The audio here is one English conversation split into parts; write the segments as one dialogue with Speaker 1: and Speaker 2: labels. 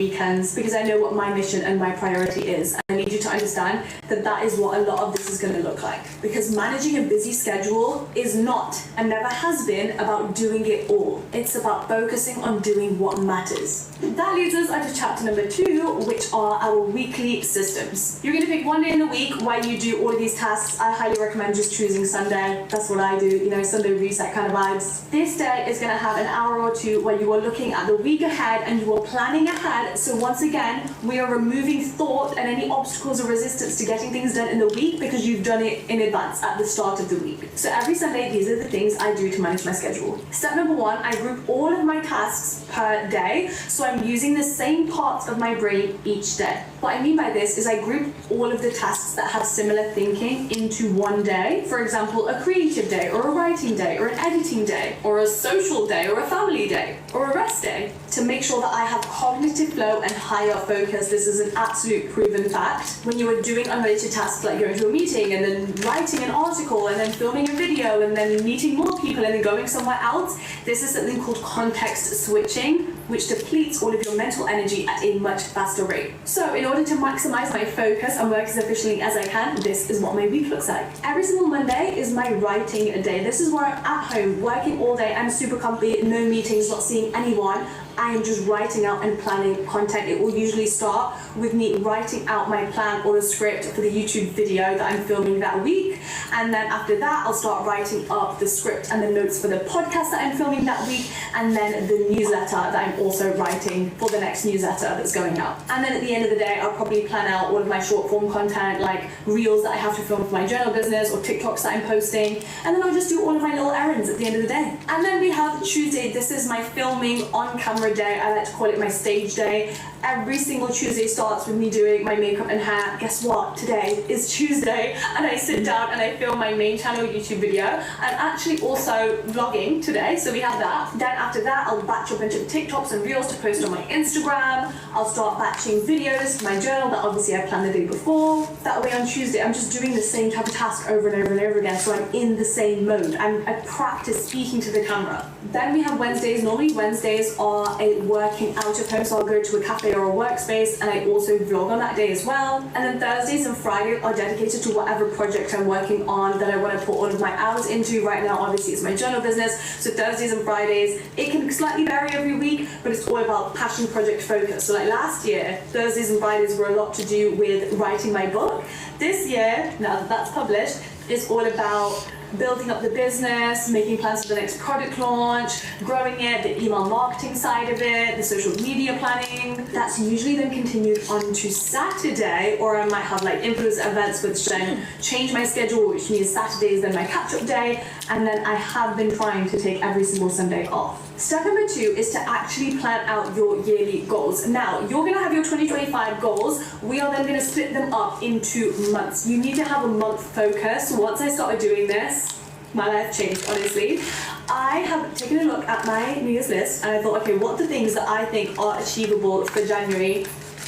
Speaker 1: weekends, because I know what my mission and my priority is. I need you to understand that that is what a lot of this is going to look like, because managing a busy schedule is not and never has been about doing it all. It's about focusing on doing what matters. That leads us onto chapter number 2, which are our weekly systems. You're going to pick one day in the week where you do all of these tasks. I highly recommend just choosing Sunday. That's what I do, you know, Sunday reset kind of vibes. This day is going to have an hour or two where you are looking at the week ahead and you are planning ahead. So once again, we are removing thought and any obstacles or resistance to getting things done in the week, because you've done it in advance at the start of the week. So every Sunday, these are the things I do to manage my schedule. Step number 1, I group all of my tasks per day, so I'm using the same parts of my brain each day. What I mean by this is I group all of the tasks that have similar thinking into one day. For example, a creative day, or a writing day, or an editing day, or a social day, or a family day, or a rest day, to make sure that I have cognitive flow and higher focus. This is an absolute proven fact. When you are doing unrelated tasks like going to a meeting and then writing an article and then filming a video and then meeting more people and then going somewhere else, this is something called context switching, which depletes all of your mental energy at a much faster rate. So in order to maximize my focus and work as efficiently as I can, this is what my week looks like. Every single Monday is my writing day. This is where I'm at home, working all day. I'm super comfy, no meetings, not seeing anyone. I am just writing out and planning content. It will usually start with me writing out my plan or a script for the YouTube video that I'm filming that week. And then after that, I'll start writing up the script and the notes for the podcast that I'm filming that week. And then the newsletter that I'm also writing for the next newsletter that's going out. And then at the end of the day, I'll probably plan out all of my short form content, like reels that I have to film for my journal business or TikToks that I'm posting. And then I'll just do all of my little errands at the end of the day. And then we have Tuesday. This is my filming on camera day. I like to call it my stage day. Every single Tuesday starts with me doing my makeup and hair. Guess what? Today is Tuesday, and I sit down and I film my main channel YouTube video. I'm actually also vlogging today, so we have that. Then after that, I'll batch a bunch of TikToks and reels to post on my Instagram. I'll start batching videos for my journal that obviously I planned the day before. That way on Tuesday, I'm just doing the same type of task over and over and over again, so I'm in the same mode. I practice speaking to the camera. Then we have Wednesdays. Normally Wednesdays are a working out of home, so I'll go to a cafe or a workspace, and I also vlog on that day as well. And then Thursdays and Fridays are dedicated to whatever project I'm working on that I want to put all of my hours into. Right now, obviously, it's my journal business, so Thursdays and Fridays, it can slightly vary every week, but it's all about passion project focus. So like last year, Thursdays and Fridays were a lot to do with writing my book. This year, now that that's published, it's all about building up the business, making plans for the next product launch, growing it, the email marketing side of it, the social media planning. That's usually then continued on to Saturday, or I might have like influencer events which then change my schedule, which means Saturday is then my catch-up day, and then I have been trying to take every single Sunday off. Step number 2 is to actually plan out your yearly goals. Now, you're going to have your 2025 goals. We are then going to split them up into months. You need to have a month focus. Once I started doing this, my life changed, honestly. I have taken a look at my New Year's list, and I thought, okay, what are the things that I think are achievable for January?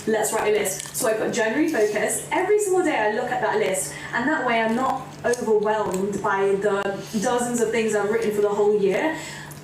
Speaker 1: Let's write a list. So I put January focus. Every single day I look at that list, and that way I'm not overwhelmed by the dozens of things I've written for the whole year.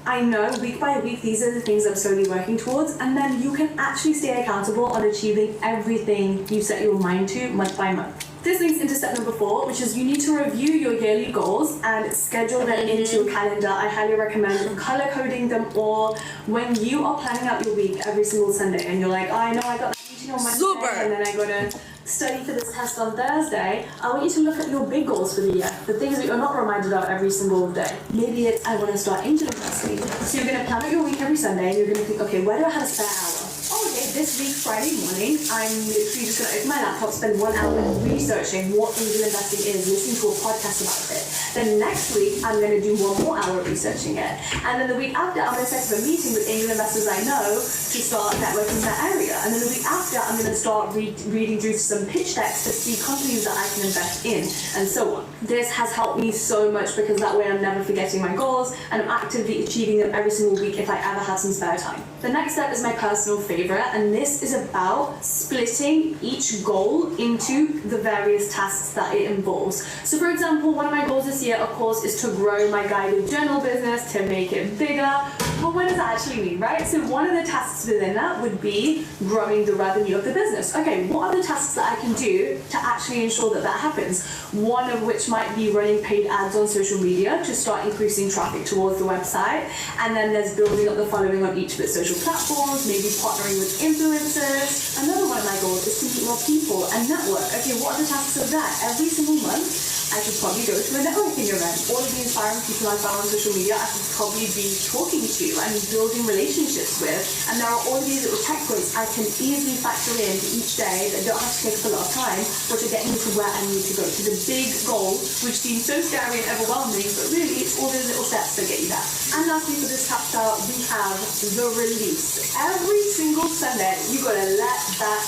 Speaker 1: I know week by week, these are the things I'm slowly working towards, and then you can actually stay accountable on achieving everything you set your mind to month by month. This links into step number 4, which is you need to review your yearly goals and schedule them into your calendar. I highly recommend color coding them all. When you are planning out your week every single Sunday and you're like, oh, I know I got that meeting on Monday and then I got to study for this test on Thursday, I want you to look at your big goals for the year, the things that you're not reminded of every single day. Maybe it's, I want to start angel investing. So you're going to plan out your week every Sunday and you're going to think, okay, where do I have a spare hour? Oh, okay, this week, Friday morning, I'm literally just going to open my laptop, spend 1 hour researching what angel investing is, listening to a podcast about it. Then next week, I'm going to do 1 more hour researching it. And then the week after, I'm going to set up a meeting with angel investors I know to start networking in that area. And then the week after, I'm going to start reading through some pitch decks to see companies that I can invest in, and so on. This has helped me so much because that way I'm never forgetting my goals and I'm actively achieving them every single week if I ever have some spare time. The next step is my personal favorite, and and this is about splitting each goal into the various tasks that it involves. So for example, one of my goals this year, of course, is to grow my guided journal business, to make it bigger. But what does that actually mean, right? So one of the tasks within that would be growing the revenue of the business. Okay, what are the tasks that I can do to actually ensure that that happens? One of which might be running paid ads on social media to start increasing traffic towards the website. And then there's building up the following on each of its social platforms, maybe partnering with influencers. Another one of my goals is to meet more people and network. Okay, what are the tasks of that? Every single month, I should probably go to a networking event. All of the inspiring people I found on social media, I should probably be talking to and building relationships with. And there are all these little checkpoints I can easily factor in each day that don't have to take up a lot of time, but to get me to where I need to go, to the big goal, which seems so scary and overwhelming, but really it's all those little steps that get you there. And lastly, for this chapter, we have the release. Every single Sunday, you gotta let that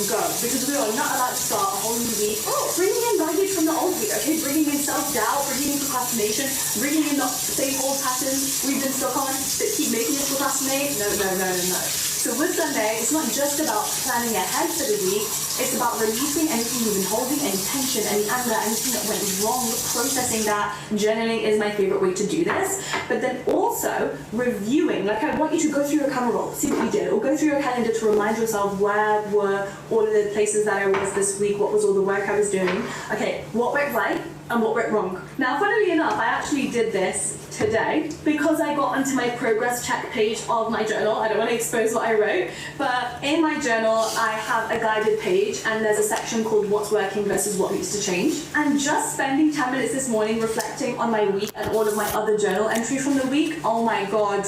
Speaker 1: go, because we are not allowed to start a whole new week bringing in baggage from the old week, okay? Bringing in self-doubt, bringing in procrastination, bringing in the same old patterns we've been stuck on that keep making us procrastinate. No. So with Sunday, it's not just about planning ahead for the week, it's about releasing anything you've been holding, any tension, any anger, anything that went wrong, processing that. Journaling is my favorite way to do this. But then also reviewing, like I want you to go through your camera roll, see what you did, or go through your calendar to remind yourself where were all of the places that I was this week, what was all the work I was doing. Okay, what went right and what went wrong. Now, funnily enough, I actually did this today because I got onto my progress check page of my journal. I don't want to expose what I wrote, but in my journal, I have a guided page and there's a section called what's working versus what needs to change. And just spending 10 minutes this morning reflecting on my week and all of my other journal entries from the week, oh my god,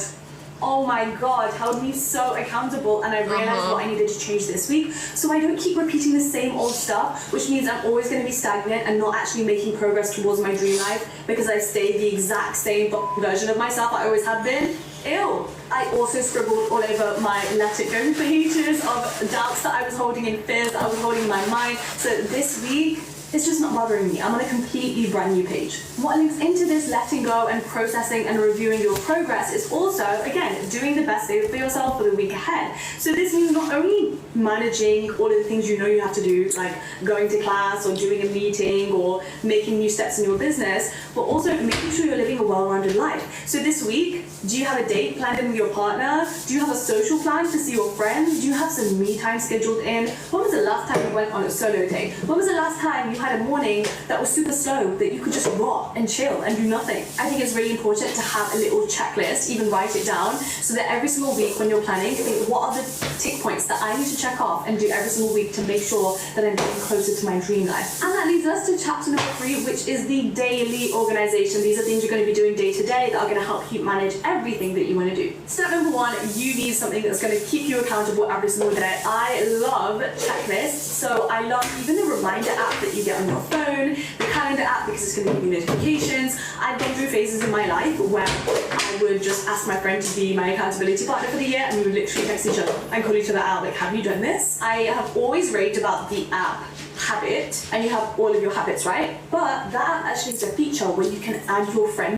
Speaker 1: held me so accountable, and I realized what I needed to change this week, so I don't keep repeating the same old stuff, which means I'm always going to be stagnant and not actually making progress towards my dream life because I stay the exact same version of myself I always have been. Ew. I also scribbled all over my let it go pages of doubts that I was holding and fears that I was holding in my mind. So this week, it's just not bothering me. I'm on a completely brand new page. What links into this letting go and processing and reviewing your progress is also, again, doing the best thing for yourself for the week ahead. So this means not only managing all of the things you know you have to do, like going to class or doing a meeting or making new steps in your business, but also making sure you're living a well-rounded life. So this week, do you have a date planned in with your partner? Do you have a social plan to see your friends? Do you have some me time scheduled in? When was the last time you went on a solo date? When was the last time you had a morning that was super slow that you could just rot and chill and do nothing? I think it's really important to have a little checklist, even write it down, so that every single week when you're planning, think what are the tick points that I need to check off and do every single week to make sure that I'm getting closer to my dream life. And that leads us to chapter number 3, which is the daily organization. These are things you're going to be doing day to day that are going to help you manage everything that you want to do. Step number 1, you need something that's going to keep you accountable every single day. I love checklists, so I love even the reminder app that you get on your phone, the calendar app, because it's going to give you notifications. I've gone through phases in my life where I would just ask my friend to be my accountability partner for the year, and we would literally text each other and call each other out like, have you done this? I have always raved about the app Habit, and you have all of your habits, right? But that app actually is a feature where you can add your friend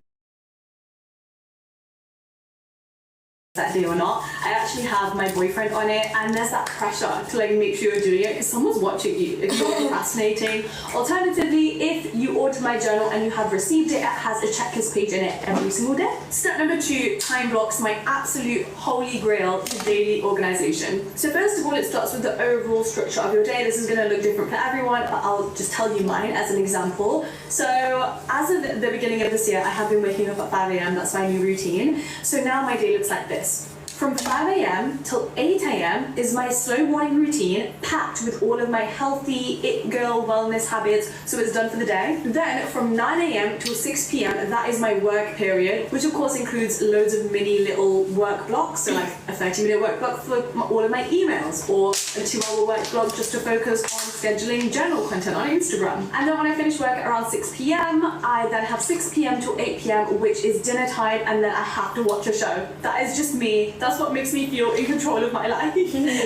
Speaker 1: that day or not. I actually have my boyfriend on it, and there's that pressure to like make sure you're doing it because someone's watching you if you're procrastinating. Alternatively, if you order my journal and you have received it, it has a checklist page in it every single day. Step number 2, time blocks, my absolute holy grail to daily organization. So first of all, it starts with the overall structure of your day. This is going to look different for everyone, but I'll just tell you mine as an example. So as of the beginning of this year, I have been waking up at 5 a.m. That's my new routine. So now my day looks like this. From 5 a.m. till 8 a.m. is my slow morning routine, packed with all of my healthy it girl wellness habits, so it's done for the day. Then from 9 a.m. till 6 p.m. that is my work period, which of course includes loads of mini little work blocks, so like a 30-minute work block for all of my emails, or a 2-hour work block just to focus on scheduling journal content on Instagram. And then when I finish work at around 6 p.m, I then have 6 p.m. to 8 p.m, which is dinner time, and then I have to watch a show. That is just me. That's what makes me feel in control of my life.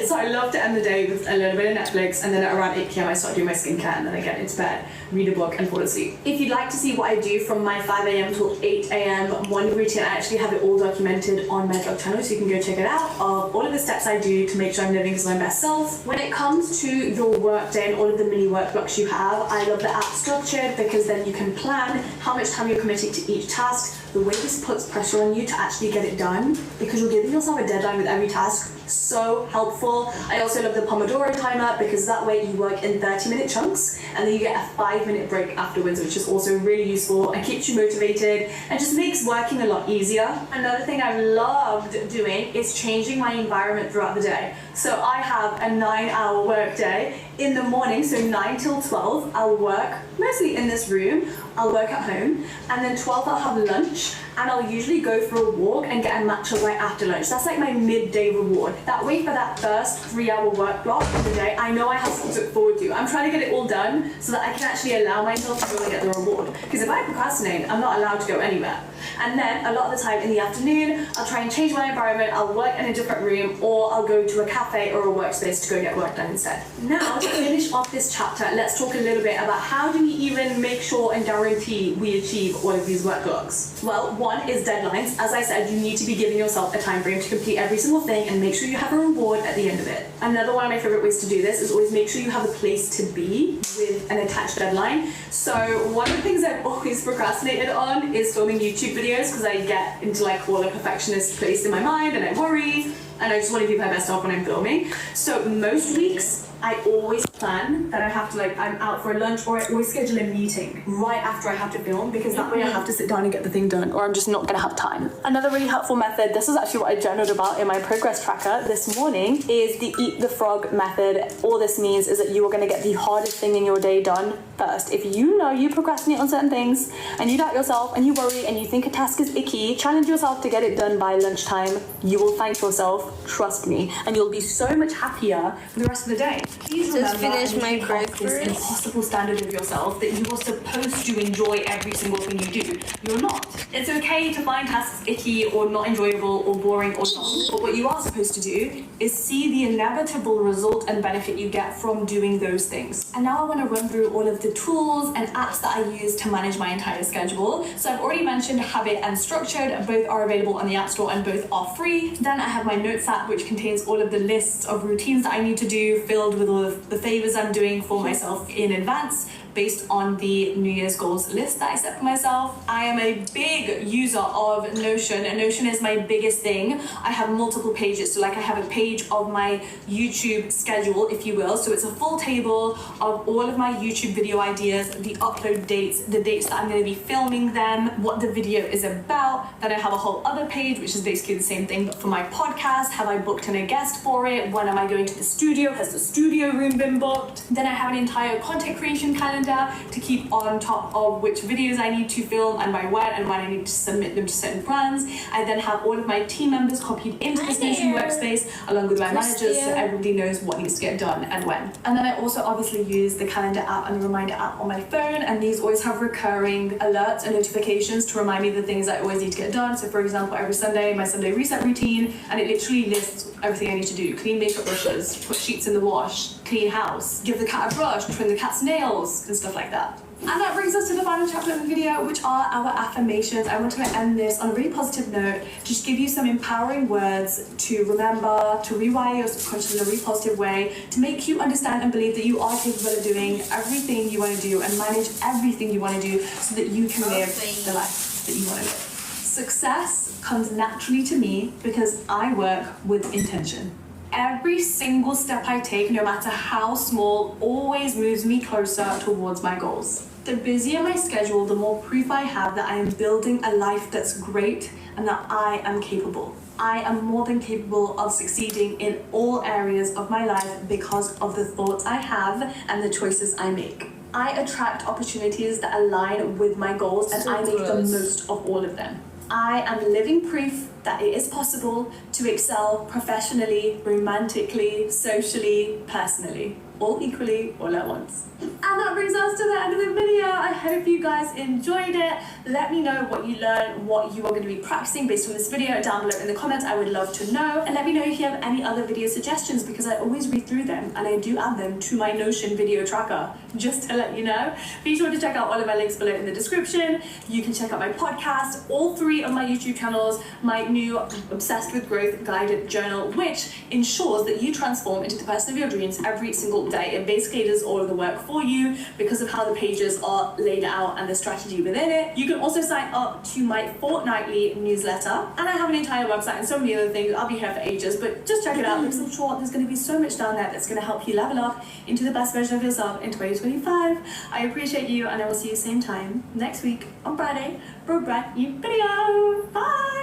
Speaker 1: So I love to end the day with a little bit of Netflix, and then at around 8 p.m. I start doing my skincare, and then I get into bed, read a book, and fall asleep. If you'd like to see what I do from my 5 a.m. till 8 a.m. morning routine, I actually have it all documented on my blog channel, so you can go check it out, of all of the steps I do to make sure I'm living as my best self. When it comes to your work day and all of the mini work blocks you have, I love the app Structured, because then you can plan how much time you're committing to each task. The way this puts pressure on you to actually get it done, because you're giving yourself a deadline with every task. So helpful. I also love the Pomodoro timer, because that way you work in 30-minute chunks and then you get a 5-minute break afterwards, which is also really useful and keeps you motivated and just makes working a lot easier. Another thing I've loved doing is changing my environment throughout the day. So I have a 9-hour work day. In the morning, so 9 till 12, I'll work mostly in this room. I'll work at home, and then 12 I'll have lunch, and I'll usually go for a walk and get a matcha right after lunch. That's like my midday reward. That way, for that first 3-hour work block of the day, I know I have something to look forward to. I'm trying to get it all done so that I can actually allow myself to really get the reward. Because if I procrastinate, I'm not allowed to go anywhere. And then a lot of the time in the afternoon, I'll try and change my environment. I'll work in a different room, or I'll go to a cafe or a workspace to go get work done instead. Now, to finish off this chapter, let's talk a little bit about how do we even make sure and guarantee we achieve all of these work blocks. Well, one is deadlines. As I said, you need to be giving yourself a time frame to complete every single thing and make sure you have a reward at the end of it. Another one of my favorite ways to do this is always make sure you have a place to be with an attached deadline. So one of the things I've always procrastinated on is filming YouTube videos, because I get into like all the perfectionist place in my mind and I worry, and I just want to give my best off when I'm filming. So most weeks, I always plan that I have to, like, I'm out for a lunch, or I always schedule a meeting right after I have to film, because that way I have to sit down and get the thing done, or I'm just not gonna have time. Another really helpful method, this is actually what I journaled about in my progress tracker this morning, is the eat the frog method. All this means is that you are gonna get the hardest thing in your day done first. If you know you procrastinate on certain things, and you doubt yourself, and you worry, and you think a task is icky, challenge yourself to get it done by lunchtime. You will thank yourself, trust me, and you'll be so much happier for the rest of the day. Please
Speaker 2: just finish my breakfast.
Speaker 1: This impossible standard of yourself that you are supposed to enjoy every single thing you do. You're not. It's okay to find tasks icky or not enjoyable or boring or not. But what you are supposed to do is see the inevitable result and benefit you get from doing those things. And now I want to run through all of the tools and apps that I use to manage my entire schedule. So I've already mentioned Habit and Structured. Both are available on the App Store and both are free. Then I have my Notes app, which contains all of the lists of routines that I need to do, filled with all of the favors I'm doing for myself in advance, based on the New Year's goals list that I set for myself. I am a big user of Notion, and Notion is my biggest thing. I have multiple pages, so like I have a page of my YouTube schedule, if you will, so it's a full table of all of my YouTube video ideas, the upload dates, the dates that I'm going to be filming them, what the video is about. Then I have a whole other page, which is basically the same thing, but for my podcast. Have I booked in a guest for it? When am I going to the studio? Has the studio room been booked? Then I have an entire content creation calendar to keep on top of which videos I need to film and by when, and when I need to submit them to certain brands. I then have all of my team members copied into this Notion workspace, along with my managers, so everybody knows what needs to get done and when. And then I also obviously use the calendar app and the reminder app on my phone, and these always have recurring alerts and notifications to remind me of the things I always need to get done. So for example, every Sunday, my Sunday reset routine, and it literally lists everything I need to do. Clean makeup brushes, put sheets in the wash, clean house, give the cat a brush, trim the cat's nails, and stuff like that. And that brings us to the final chapter of the video, which are our affirmations. I want to end this on a really positive note, just give you some empowering words to remember, to rewire your subconscious in a really positive way, to make you understand and believe that you are capable of doing everything you want to do and manage everything you want to do, so that you can live the life that you want to live. Success comes naturally to me because I work with intention. Every single step I take, no matter how small, always moves me closer towards my goals. The busier my schedule, the more proof I have that I am building a life that's great and that I am capable. I am more than capable of succeeding in all areas of my life because of the thoughts I have and the choices I make. I attract opportunities that align with my goals, and I make the most of all of them. I am living proof that it is possible to excel professionally, romantically, socially, personally, all equally, all at once. And that brings us to the end of the video. I hope you guys enjoyed it. Let me know what you learned, what you are going to be practicing based on this video down below in the comments. I would love to know. And let me know if you have any other video suggestions, because I always read through them and I do add them to my Notion video tracker, just to let you know. Be sure to check out all of my links below in the description. You can check out my podcast, all 3 of my YouTube channels, my new Obsessed with Growth guided journal, which ensures that you transform into the person of your dreams every single day. It basically does all of the work for you because of how the pages are laid out and the strategy within it. You can also sign up to my fortnightly newsletter, and I have an entire website and so many other things. I'll be here for ages, but just check it out because I'm sure there's going to be so much down there that's going to help you level up into the best version of yourself in 2025. I appreciate you, and I will see you same time next week on Friday for a brand new video. Bye!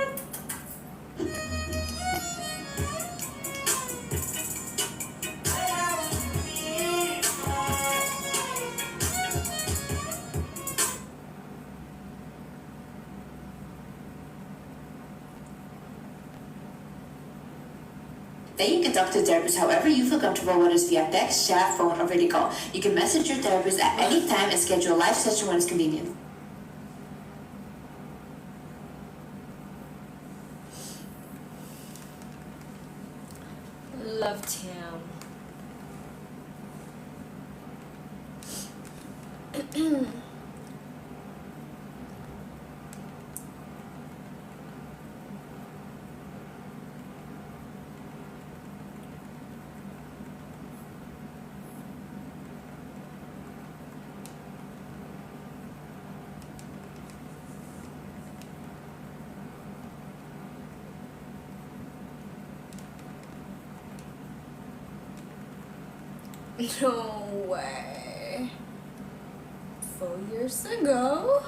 Speaker 2: Then you can talk to the therapist however you feel comfortable, whether it's via text, chat, phone, or video call. You can message your therapist at any time and schedule a live session when it's convenient.
Speaker 3: Love Town. No way. 4 years ago?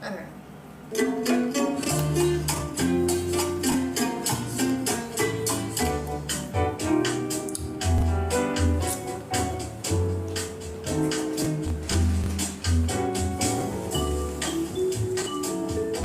Speaker 3: Okay.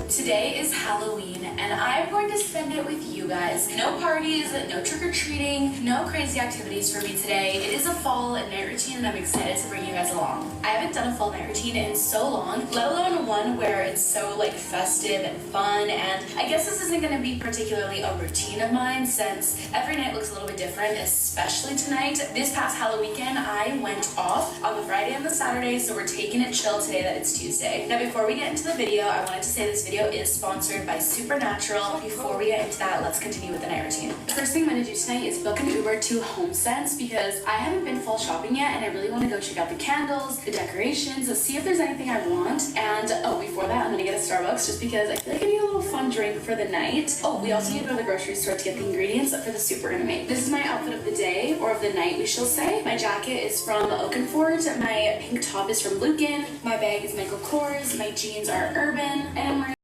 Speaker 4: Today is Halloween, and I'm going to spend it with you guys. No parties, no trick-or-treating, no crazy activities for me today. It is a fall night routine, and I'm excited to bring you guys along. I haven't done a fall night routine in so long, let alone one where it's so like festive and fun, and I guess this isn't going to be particularly a routine of mine since every night looks a little bit different, especially tonight. This past Halloween weekend, I went off on the Friday and the Saturday, so we're taking it chill today that it's Tuesday. Now before we get into the video, I wanted to say this video is sponsored by Supernatural. Before we get into that, let's continue with the night routine. The first thing I'm going to do tonight is book an Uber to HomeSense because I haven't been fall shopping yet and I really want to go check out the candles, the decorations, see if there's anything I want. And oh, before that, I'm going to get a Starbucks just because I feel like I need a little fun drink for the night. Oh, we also need to go to the grocery store to get the ingredients for the soup we're going to make. This is my outfit of the day, or of the night we shall say. My jacket is from Oakenford, my pink top is from Lucan, my bag is Michael Kors, my jeans are Urban, and I'm wearing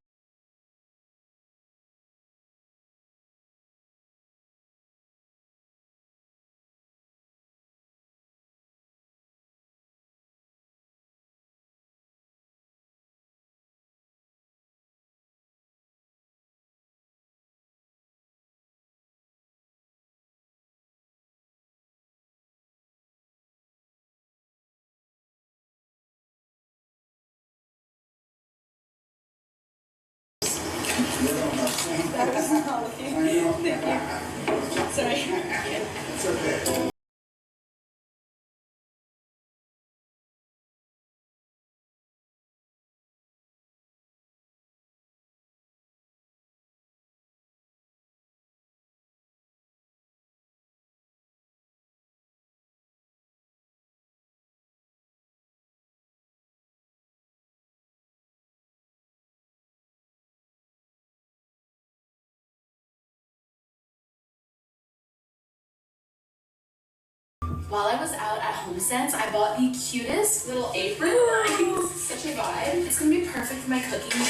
Speaker 4: that was not looking. Thank you. Sorry.
Speaker 5: It's okay.
Speaker 4: While I was out at HomeSense, I bought the cutest little apron. Such winter vibe. It's gonna be perfect for my cooking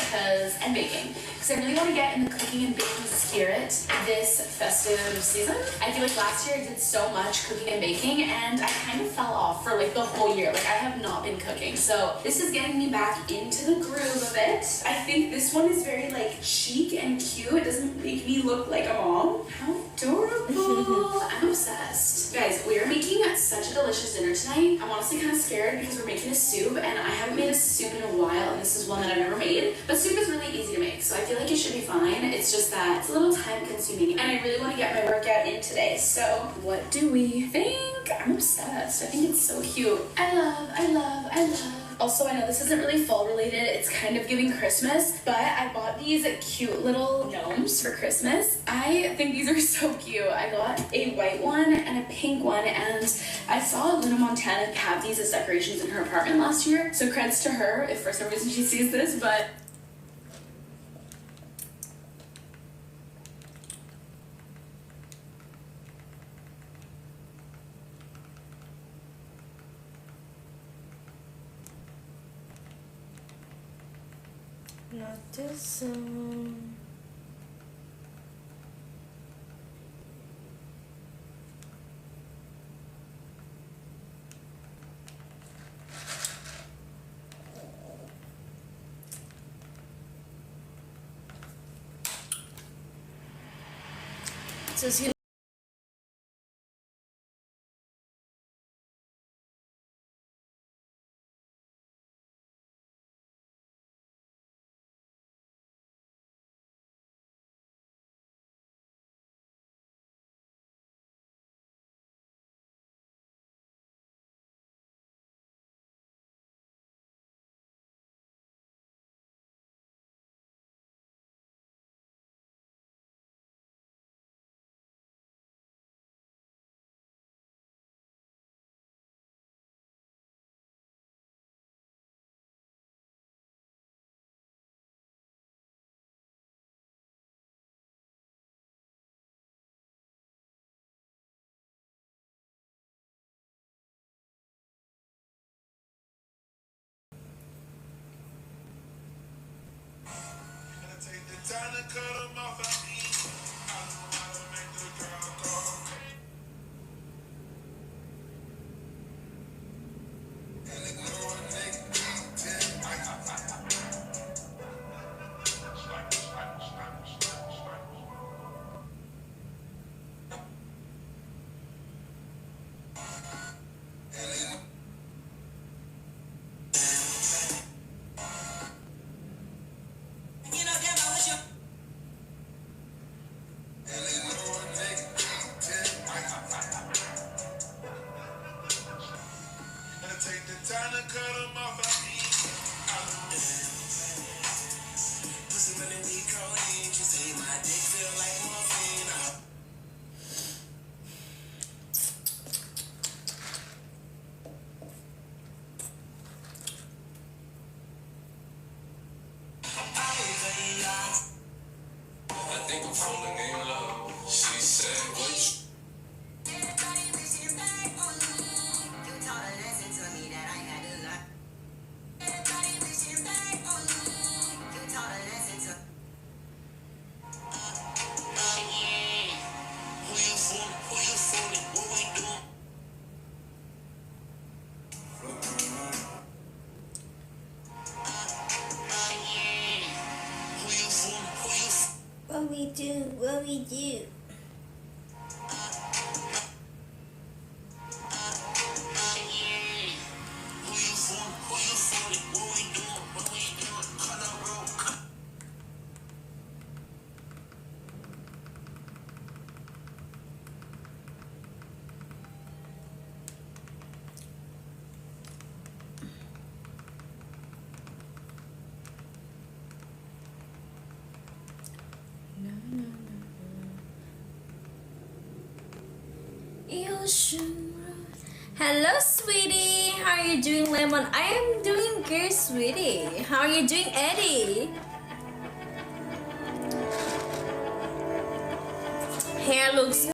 Speaker 4: and baking. Because I really want to get in the cooking and baking spirit this festive season. I feel like last year I did so much cooking and baking and I kind of fell off for like the whole year. Like I have not been cooking. So this is getting me back into the groove of it. I think this one is very like chic and cute. It doesn't make me look like a mom. How adorable. I'm obsessed. Guys, we are making such a delicious dinner tonight. I'm honestly kind of scared because we're making a soup and I haven't made a soup in a while and this is one that I've never made. But soup is really easy to make, so I feel like it should be fine. It's just that it's a little time consuming and I really want to get my workout in today. So what do we think? I'm obsessed. I think it's so cute. I love. Also, I know this isn't really fall related, it's kind of giving Christmas, but I bought these cute little gnomes for Christmas. I think these are so cute. I got a white one and a pink one, and I saw Luna Montana have these as decorations in her apartment last year, so creds to her if for some reason she sees this, but
Speaker 3: Not too soon. So it's
Speaker 5: Take the time to cut 'em off at me. I know how to make the girl go. And ignore a nigga. Take the time to cut 'em off at me. Pussy when we codeine, she say my dick feel like morphine. I think I'm falling in love. She said, what you
Speaker 3: what we do. Hello, sweetie. How are you doing, Lemon? I am doing good, sweetie. How are you doing, Eddie? Hair looks